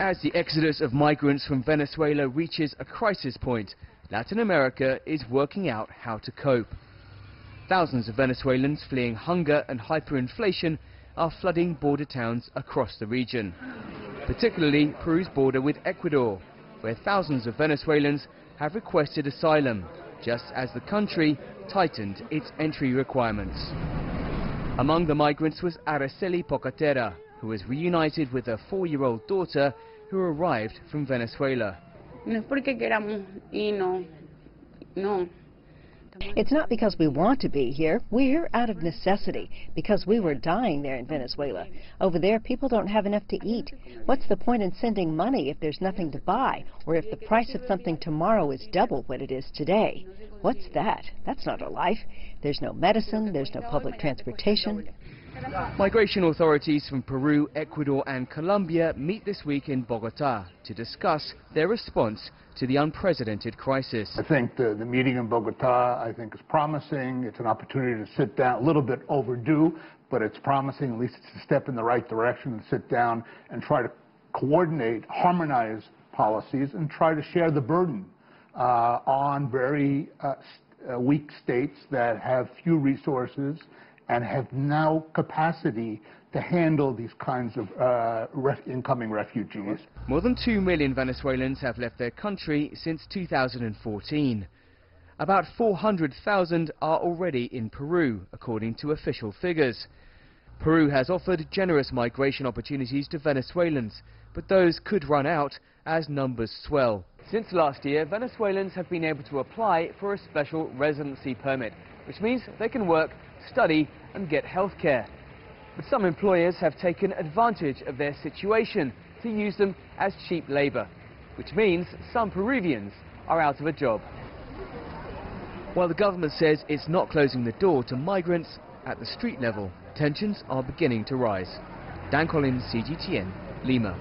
As the exodus of migrants from Venezuela reaches a crisis point, Latin America is working out how to cope. Thousands of Venezuelans fleeing hunger and hyperinflation are flooding border towns across the region, particularly Peru's border with Ecuador, where thousands of Venezuelans have requested asylum, just as the country tightened its entry requirements. Among the migrants was Araceli Pocatera, who was reunited with her 4-year-old daughter who arrived from Venezuela. It's not because we want to be here. We're out of necessity, because we were dying there in Venezuela. Over there, people don't have enough to eat. What's the point in sending money if there's nothing to buy, or if the price of something tomorrow is double what it is today? What's that? That's not a life. There's no medicine, there's no public transportation. Migration authorities from Peru, Ecuador and Colombia meet this week in Bogotá to discuss their response to the unprecedented crisis. I think the meeting in Bogotá, is promising. It's an opportunity to sit down, a little bit overdue, but it's promising. At least it's a step in the right direction to sit down and try to coordinate, harmonize policies and try to share the burden on very weak states that have few resources and have now capacity to handle these kinds of incoming refugees. More than 2 million Venezuelans have left their country since 2014. About 400,000 are already in Peru, according to official figures. Peru has offered generous migration opportunities to Venezuelans, but those could run out as numbers swell. Since last year, Venezuelans have been able to apply for a special residency permit, which means they can work, study and get health care. But some employers have taken advantage of their situation to use them as cheap labor, which means some Peruvians are out of a job. While the government says it's not closing the door to migrants, at the street level, tensions are beginning to rise. Dan Collins, CGTN, Lima.